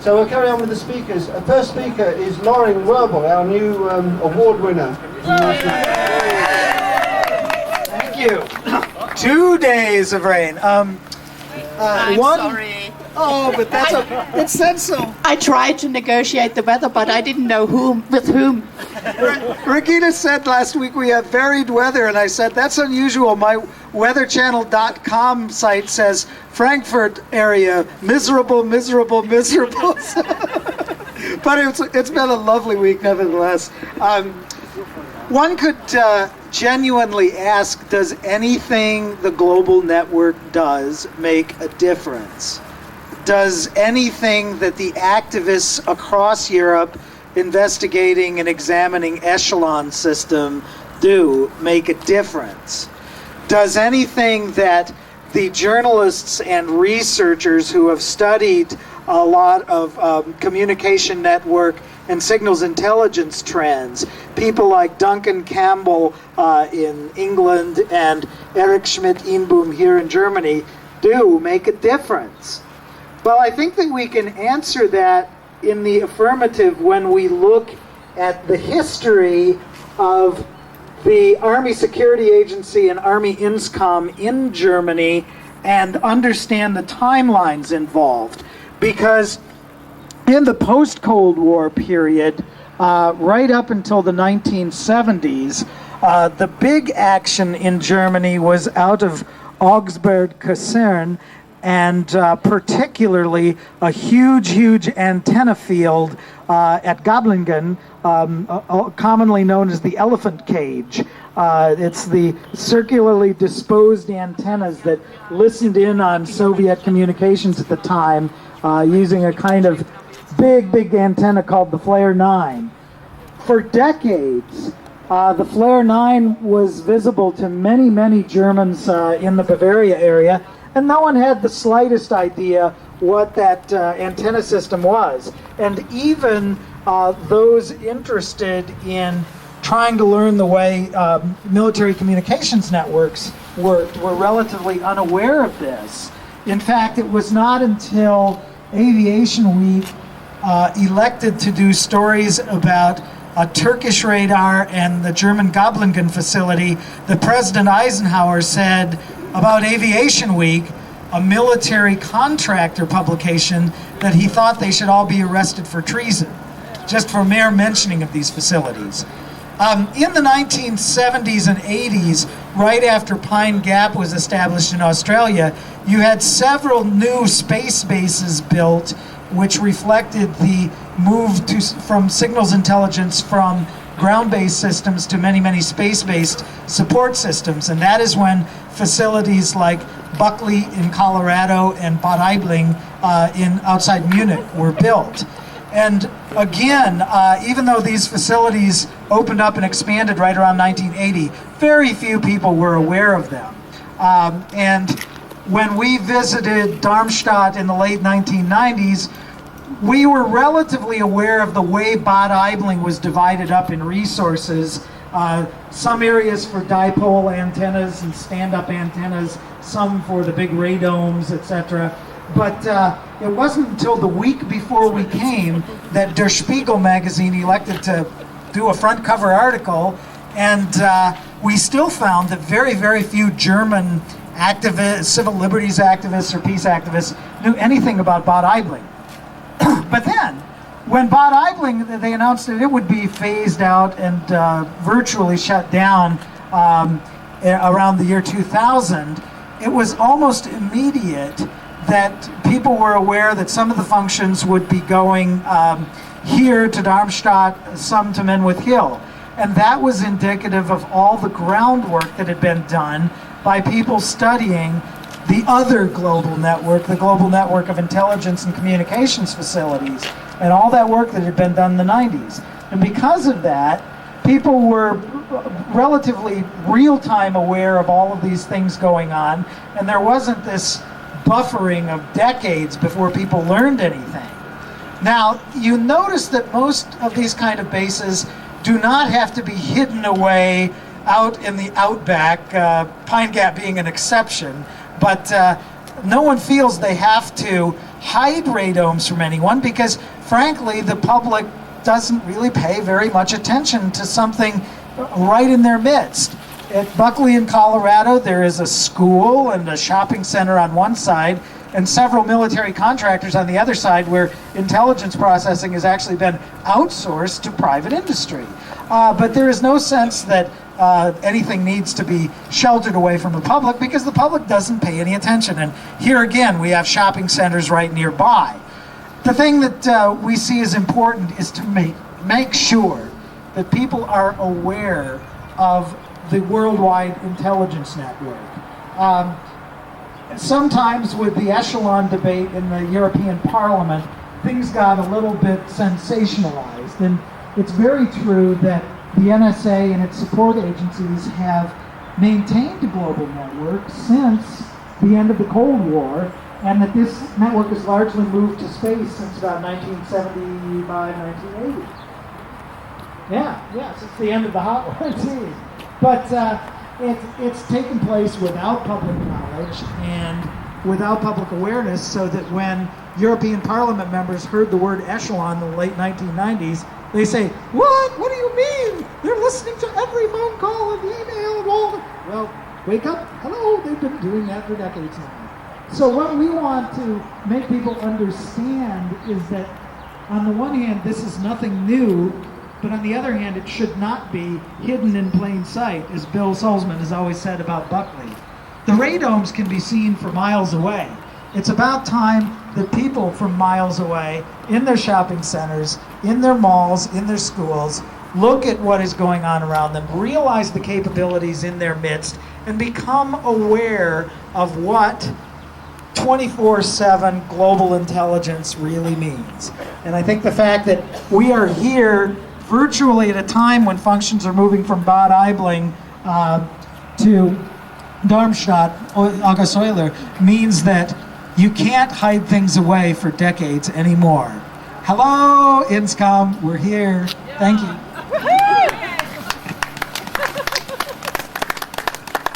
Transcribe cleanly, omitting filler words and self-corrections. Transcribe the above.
So we'll carry on with the speakers. Our first speaker is Lauren Werbel, our new award winner. Thank you. 2 days of rain. I'm sorry. Oh, but it said so. I tried to negotiate the weather, but I didn't know with whom. Regina said last week we have varied weather, and I said, that's unusual. My weatherchannel.com site says Frankfurt area, miserable, miserable, miserable. But it's been a lovely week nevertheless. One could genuinely ask, does anything the global network does make a difference? Does anything that the activists across Europe investigating and examining Echelon system do make a difference? Does anything that the journalists and researchers who have studied a lot of communication network and signals intelligence trends, people like Duncan Campbell in England and Eric Schmidt-Inboom here in Germany, do make a difference? Well, I think that we can answer that in the affirmative when we look at the history of the Army Security Agency and Army Inscom in Germany and understand the timelines involved. Because in the post-Cold War period, right up until the 1970s, the big action in Germany was out of Augsburg Kaserne, and particularly a huge antenna field at Gablingen, commonly known as the elephant cage. It's the circularly disposed antennas that listened in on Soviet communications at the time using a kind of big antenna called the Flare 9. For decades, the Flare 9 was visible to many Germans in the Bavaria area, and no one had the slightest idea what that antenna system was. And even those interested in trying to learn the way military communications networks worked were relatively unaware of this. In fact, it was not until Aviation Week elected to do stories about a Turkish radar and the German Gablingen facility that President Eisenhower said about Aviation Week, a military contractor publication, that he thought they should all be arrested for treason, just for mere mentioning of these facilities. In the 1970s and 80s, right after Pine Gap was established in Australia, you had several new space bases built which reflected the move from signals intelligence from ground-based systems to many space-based support systems. And that is when facilities like Buckley in Colorado and Bad Aibling outside Munich were built. And again, even though these facilities opened up and expanded right around 1980, very few people were aware of them. And when we visited Darmstadt in the late 1990s, we were relatively aware of the way Bad Aibling was divided up in resources. Some areas for dipole antennas and stand-up antennas, some for the big radomes, etc. But it wasn't until the week before we came that Der Spiegel magazine elected to do a front cover article, and we still found that very few German activists, civil liberties activists or peace activists knew anything about Bad Aibling. But then, when Bad Aibling, they announced that it would be phased out and virtually shut down around the year 2000, it was almost immediate that people were aware that some of the functions would be going here to Darmstadt, some to Menwith Hill. And that was indicative of all the groundwork that had been done by people studying the other global network, the global network of intelligence and communications facilities, and all that work that had been done in the 90s. And because of that, people were relatively real-time aware of all of these things going on, and there wasn't this buffering of decades before people learned anything. Now, you notice that most of these kind of bases do not have to be hidden away out in the outback, Pine Gap being an exception, but no one feels they have to hide radomes from anyone because, frankly, the public doesn't really pay very much attention to something right in their midst. At Buckley in Colorado, there is a school and a shopping center on one side and several military contractors on the other side where intelligence processing has actually been outsourced to private industry. But there is no sense that anything needs to be sheltered away from the public because the public doesn't pay any attention. And here again, we have shopping centers right nearby. The thing that we see as important is to make sure that people are aware of the worldwide intelligence network. Sometimes with the echelon debate in the European Parliament, things got a little bit sensationalized. And it's very true that the NSA and its support agencies have maintained a global network since the end of the Cold War, and that this network has largely moved to space since about 1975, 1980. Yeah, since the end of the hot war. But it's taken place without public knowledge and without public awareness, so that when European Parliament members heard the word echelon in the late 1990s, they say, "What? What do you mean? They're listening to every phone call and email and all." Well, wake up. Hello, they've been doing that for decades now. So what we want to make people understand is that on the one hand, this is nothing new, but on the other hand, it should not be hidden in plain sight, as Bill Salzman has always said about Buckley. The radomes can be seen from miles away. It's about time that people from miles away, in their shopping centers, in their malls, in their schools, look at what is going on around them, realize the capabilities in their midst, and become aware of what 24/7 global intelligence really means. And I think the fact that we are here virtually at a time when functions are moving from Bad Aibling to Darmstadt, August Euler, means that you can't hide things away for decades anymore. Hello, Inscom, we're here. Thank you.